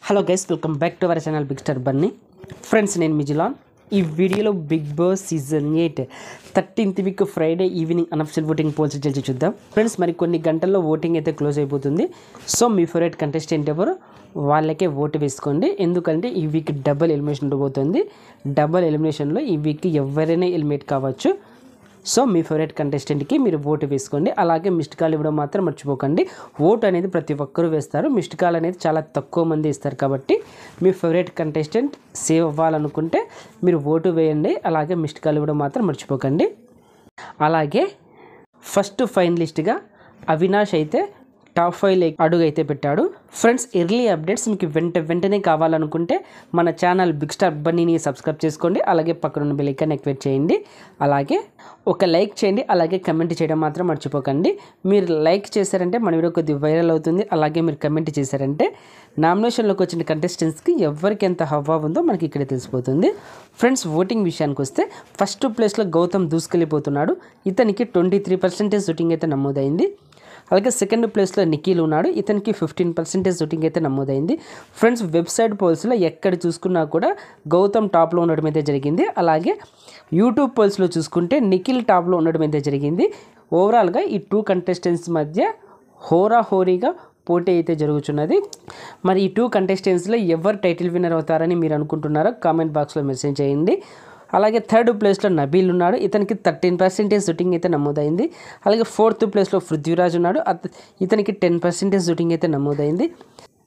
Hello guys, welcome back to our channel big star Bunny. Friends, నేను మిజిలాన్. ఈ వీడియోలో Bigg Boss season 8 13th week Friday evening unofficial voting polls results చూద్దాం. Friends, మరి కొన్ని గంటల్లో voting అయితే క్లోజ్ అయిపోతుంది. సో మీ ఫేవరెట్ కంటెస్టెంట్ ఎవరు వాళ్ళకే ఓటు వేసుకోండి. ఎందుకంటే ఈ వీక్ డబుల్ ఎలిమినేషన్ ఉండబోతుంది. డబుల్ ఎలిమినేషన్లో ఈ వీక్ ఎవరైనా ఎలిమినేట్ కావచ్చు. సో మీ ఫేవరెట్ కంటెస్టెంట్కి మీరు ఓటు వేసుకోండి. అలాగే మిస్డ్ కాల్ ఇవ్వడం మాత్రం మర్చిపోకండి. ఓటు అనేది ప్రతి ఒక్కరూ వేస్తారు. మిస్డ్ కాల్ అనేది చాలా తక్కువ మంది ఇస్తారు. కాబట్టి మీ ఫేవరెట్ కంటెస్టెంట్ సేవ్ అవ్వాలనుకుంటే మీరు ఓటు వేయండి. అలాగే మిస్డ్ కాల్ ఇవ్వడం మాత్రం మర్చిపోకండి. అలాగే ఫస్ట్ ఫైనలిస్ట్గా అవినాష్ అయితే టాప్ 5 అడుగు అయితే పెట్టాడు. ఫ్రెండ్స్, ఎర్లీ అప్డేట్స్ మీకు వెంటనే కావాలనుకుంటే మన ఛానల్ బిగ్ స్టార్ బన్నీని సబ్స్క్రైబ్ చేసుకోండి. అలాగే పక్కన బెల్ ఐకాన్ యాక్టివేట్ చేయండి. అలాగే ఒక లైక్ చేయండి. అలాగే కమెంట్ చేయడం మాత్రం మర్చిపోకండి. మీరు లైక్ చేశారంటే మన వీడియో కొద్దిగా వైరల్ అవుతుంది. అలాగే మీరు కమెంట్ చేశారంటే నామినేషన్లోకి వచ్చిన కంటెస్టెంట్స్కి ఎవరికి ఎంత హవా ఉందో మనకి ఇక్కడే తెలిసిపోతుంది. ఫ్రెండ్స్, ఓటింగ్ విషయానికి వస్తే ఫస్ట్ ప్లేస్లో గౌతమ్ దూసుకెళ్ళిపోతున్నాడు. ఇతనికి 23% ఓటింగ్ అయితే నమోదైంది. అలాగే సెకండ్ ప్లేస్లో నిఖిల్ ఉన్నాడు. ఇతనికి 15% ఓటింగ్ అయితే నమోదైంది. ఫ్రెండ్స్, వెబ్సైట్ పోల్స్లో ఎక్కడ చూసుకున్నా కూడా గౌతమ్ టాప్లో ఉండడం అయితే జరిగింది. అలాగే యూట్యూబ్ పోల్స్లో చూసుకుంటే నిఖిల్ టాప్లో ఉండడం అయితే జరిగింది. ఓవరాల్గా ఈ 2 కంటెస్టెంట్స్ మధ్య హోరాహోరీగా పోటీ అయితే జరుగుతున్నది. మరి ఈ 2 కంటెస్టెంట్స్లో ఎవరు టైటిల్ విన్నర్ అవుతారని మీరు అనుకుంటున్నారో కామెంట్ బాక్స్లో మెసేజ్ చేయండి. అలాగే థర్డ్ ప్లేస్లో నబీల్ ఉన్నాడు. ఇతనికి 13% ఓటింగ్ అయితే నమోదైంది. అలాగే ఫోర్త్ ప్లేస్లో పృథ్వీరాజ్ ఉన్నాడు. ఇతనికి 10% ఓటింగ్ అయితే నమోదైంది.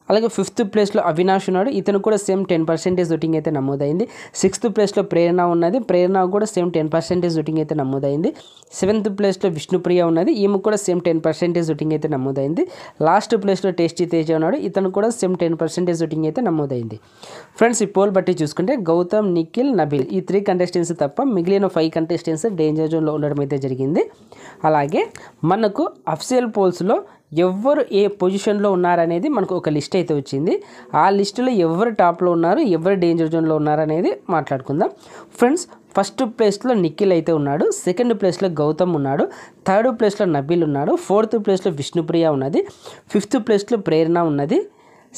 అలాగే ఫిఫ్త్ ప్లేస్లో అవినాష్ ఉన్నాడు. ఇతను కూడా సేమ్ 10% ఓటింగ్ అయితే నమోదైంది. సిక్స్త్ ప్లేస్లో ప్రేరణ ఉన్నది. ప్రేరణ కూడా సేమ్ 10% ఓటింగ్ అయితే నమోదైంది. సెవెంత్ ప్లేస్లో విష్ణుప్రియ ఉన్నది. ఈమె కూడా సేమ్ 10% ఓటింగ్ అయితే నమోదైంది. లాస్ట్ ప్లేస్లో టేస్టీ తేజ ఉన్నాడు. ఇతను కూడా సేమ్ 10% ఓటింగ్ అయితే నమోదైంది. ఫ్రెండ్స్, ఈ పోల్ బట్టి చూసుకుంటే గౌతమ్, నిఖిల్, నబీల్ ఈ 3 కంటెస్టెంట్స్ తప్ప మిగిలిన 5 కంటెస్టెంట్స్ డేంజర్ జోన్లో ఉండడం అయితే జరిగింది. అలాగే మనకు అఫీషియల్ పోల్స్లో ఎవరు ఏ పొజిషన్లో ఉన్నారనేది మనకు ఒక లిస్ట్ అయితే వచ్చింది. ఆ లిస్టులో ఎవరు టాప్లో ఉన్నారు, ఎవరు డేంజర్ జోన్లో ఉన్నారు అనేది మాట్లాడుకుందాం. ఫ్రెండ్స్, ఫస్ట్ ప్లేస్లో నిఖిల్ అయితే ఉన్నాడు. సెకండ్ ప్లేస్లో గౌతమ్ ఉన్నాడు. థర్డ్ ప్లేస్లో నబీల్ ఉన్నాడు. ఫోర్త్ ప్లేస్లో విష్ణుప్రియ ఉన్నది. ఫిఫ్త్ ప్లేస్లో ప్రేరణ ఉన్నది.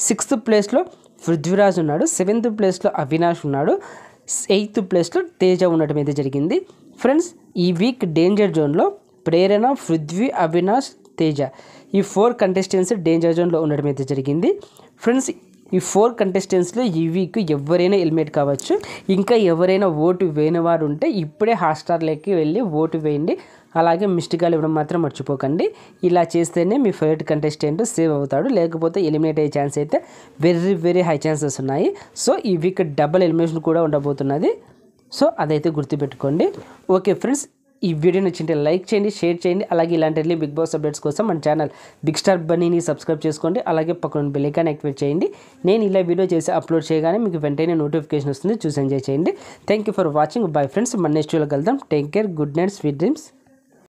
సిక్స్త్ ప్లేస్లో పృథ్వీరాజ్ ఉన్నాడు. సెవెంత్ ప్లేస్లో అవినాష్ ఉన్నాడు. ఎయిత్ ప్లేస్లో తేజ ఉండటం అయితే జరిగింది. ఫ్రెండ్స్, ఈ వీక్ డేంజర్ జోన్లో ప్రేరణ, పృథ్వీ, అవినాష్, తేజ ఈ 4 కంటెస్టెంట్స్ డేంజర్ జోన్లో ఉండడం అయితే జరిగింది. ఫ్రెండ్స్, ఈ 4 కంటెస్టెంట్స్లో ఈ వీక్ ఎవరైనా ఎలిమినేట్ కావచ్చు. ఇంకా ఎవరైనా ఓటు వేయని వారు ఉంటే ఇప్పుడే హాట్స్టార్లోకి వెళ్ళి ఓటు వేయండి. అలాగే మిస్డ్ కాల్ ఇవ్వడం మాత్రం మర్చిపోకండి. ఇలా చేస్తేనే మీ ఫేవరెట్ కంటెస్టెంట్ సేవ్ అవుతాడు. లేకపోతే ఎలిమినేట్ అయ్యే ఛాన్స్ అయితే వెరీ హై ఛాన్సెస్ ఉన్నాయి. సో ఈ వీక్ డబుల్ ఎలిమినేషన్ కూడా ఉండబోతున్నది. సో అదైతే గుర్తుపెట్టుకోండి. ఓకే ఫ్రెండ్స్, ఈ వీడియో నచ్చింటే లైక్ చేయండి, షేర్ చేయండి. అలాగే ఇలాంటి ఎర్లీ బిగ్ బాస్ అప్డేట్స్ కోసం మన ఛానల్ బిగ్ స్టార్ బన్నీని సబ్స్క్రైబ్ చేసుకోండి. అలాగే పక్కన బెల్ ఐకాన్ యాక్టివేట్ చేయండి. నేను ఇలా వీడియో చేసి అప్లోడ్ చేయగానే మీకు వెంటనే నోటిఫికేషన్ వస్తుంది. చూసి ఎంజాయ్ చేయండి. Thank you for watching. Bye friends, మన నెక్స్ట్ వీడియోలో కలుద్దాం. Take care, good night, sweet dreams.